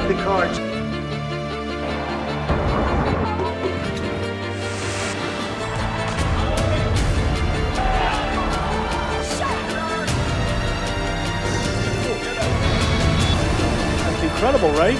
the cards. That's incredible, right?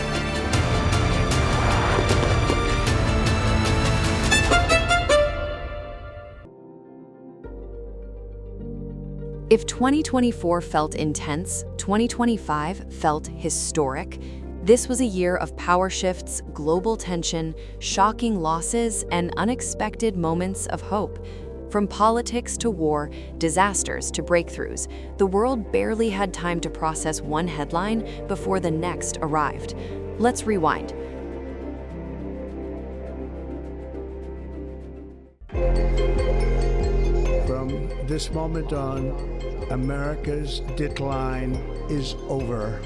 If 2024 felt intense, 2025 felt historic. This was a year of power shifts, global tension, shocking losses, and unexpected moments of hope. From politics to war, disasters to breakthroughs, the world barely had time to process one headline before the next arrived. Let's rewind. From this moment on, America's decline is over.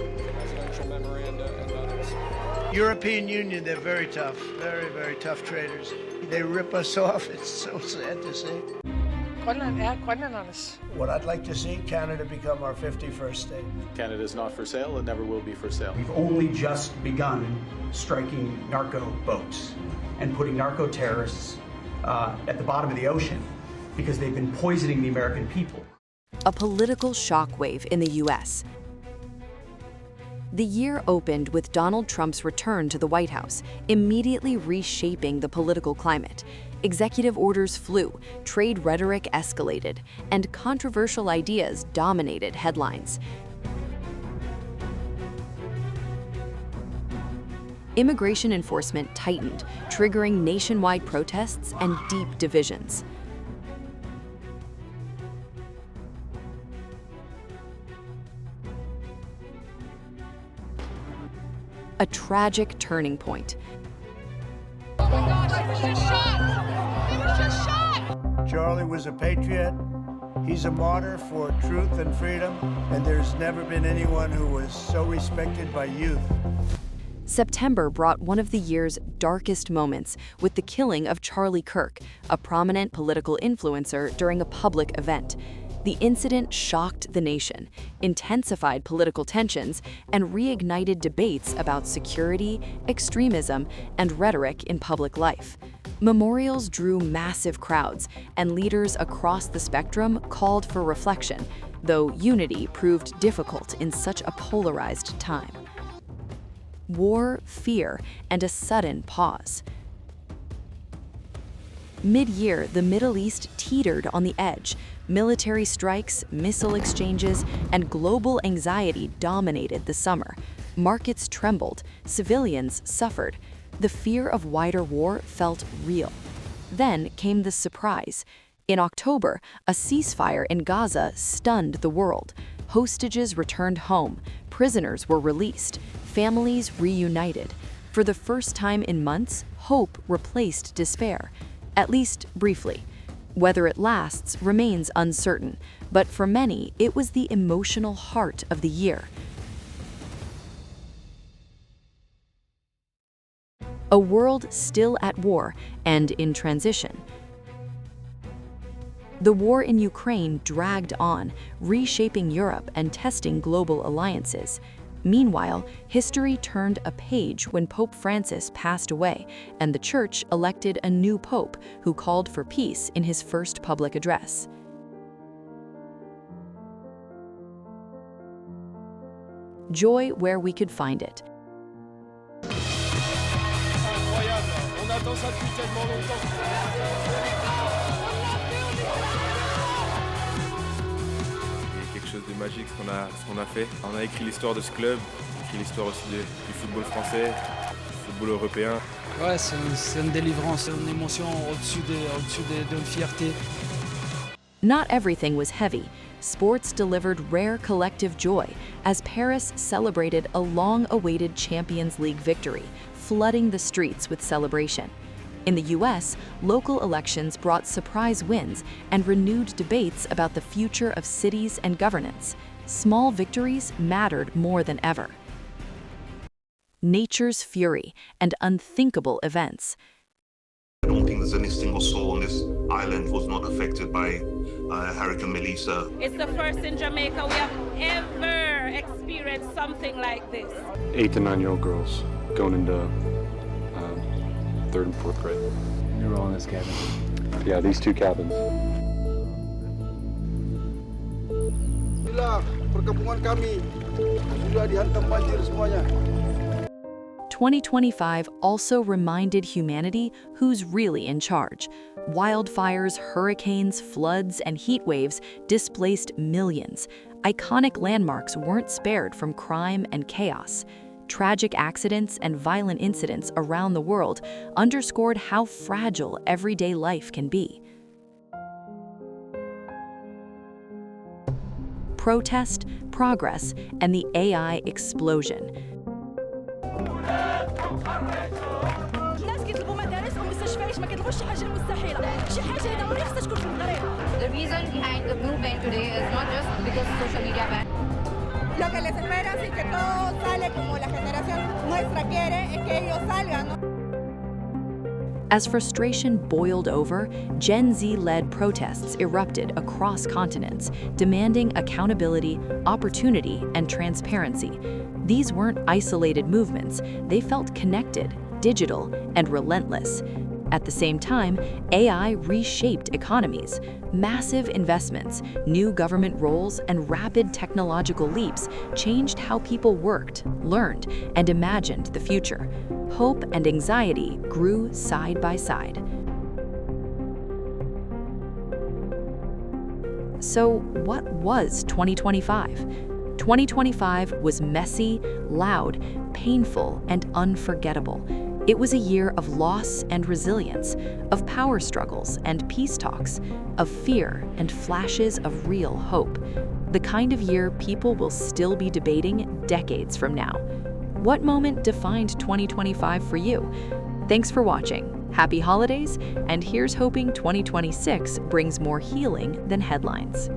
European Union, they're very tough, very, very tough traders. They rip us off. It's so sad to see. What I'd like to see, Canada become our 51st state. Canada is not for sale. It never will be for sale. We've only just begun striking narco boats and putting narco terrorists at the bottom of the ocean because they've been poisoning the American people. A political shockwave in the U.S. The year opened with Donald Trump's return to the White House, immediately reshaping the political climate. Executive orders flew, trade rhetoric escalated, and controversial ideas dominated headlines. Immigration enforcement tightened, triggering nationwide protests and deep divisions. A tragic turning point. Oh my gosh, he was just shot! He was just shot! Charlie was a patriot. He's a martyr for truth and freedom, and there's never been anyone who was so respected by youth. September brought one of the year's darkest moments with the killing of Charlie Kirk, a prominent political influencer, during a public event. The incident shocked the nation, intensified political tensions, and reignited debates about security, extremism, and rhetoric in public life. Memorials drew massive crowds, and leaders across the spectrum called for reflection, though unity proved difficult in such a polarized time. War, fear, and a sudden pause. Mid-year, the Middle East teetered on the edge. Military strikes, missile exchanges, and global anxiety dominated the summer. Markets trembled, civilians suffered. The fear of wider war felt real. Then came the surprise. In October, a ceasefire in Gaza stunned the world. Hostages returned home, prisoners were released, families reunited. For the first time in months, hope replaced despair, at least briefly. Whether it lasts remains uncertain, but for many, it was the emotional heart of the year. A world still at war and in transition. The war in Ukraine dragged on, reshaping Europe and testing global alliances. Meanwhile, history turned a page when Pope Francis passed away, and the Church elected a new pope who called for peace in his first public address. Joy where we could find it. Chose de magique ce qu'on a fait. On a écrit l'histoire de ce club, on a écrit l'histoire aussi du football français, du football européen. Ouais, c'est une délivrance, c'est une émotion au-dessus d'une fierté. Not everything was heavy. Sports delivered rare collective joy as Paris celebrated a long-awaited Champions League victory, flooding the streets with celebration. In the U.S., local elections brought surprise wins and renewed debates about the future of cities and governance. Small victories mattered more than ever. Nature's fury and unthinkable events. I don't think there's any single soul on this island who was not affected by Hurricane Melissa. It's the first in Jamaica we have ever experienced experience something like this? 8 to 9-year-old girls going into 3rd and 4th grade. They were all in this cabin. Yeah, these 2 cabins. Perkampungan kami sudah dihantam banjir semuanya. 2025 also reminded humanity who's really in charge. Wildfires, hurricanes, floods, and heat waves displaced millions. Iconic landmarks weren't spared from crime and chaos. Tragic accidents and violent incidents around the world underscored how fragile everyday life can be. Protest, progress, and the AI explosion. The reason behind the movement today is not just because of social media ban. Lo que les espera es que todo sale como la generación nuestra quiere, es que ellos salgan, ¿no? As frustration boiled over, Gen Z-led protests erupted across continents, demanding accountability, opportunity, and transparency. These weren't isolated movements. They felt connected, digital, and relentless. At the same time, AI reshaped economies. Massive investments, new government roles, and rapid technological leaps changed how people worked, learned, and imagined the future. Hope and anxiety grew side by side. So, what was 2025? 2025 was messy, loud, painful, and unforgettable. It was a year of loss and resilience, of power struggles and peace talks, of fear and flashes of real hope. The kind of year people will still be debating decades from now. What moment defined 2025 for you? Thanks for watching. Happy holidays, and here's hoping 2026 brings more healing than headlines.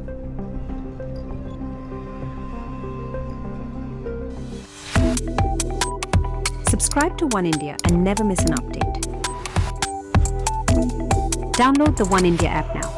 Subscribe to One India and never miss an update. Download the One India app now.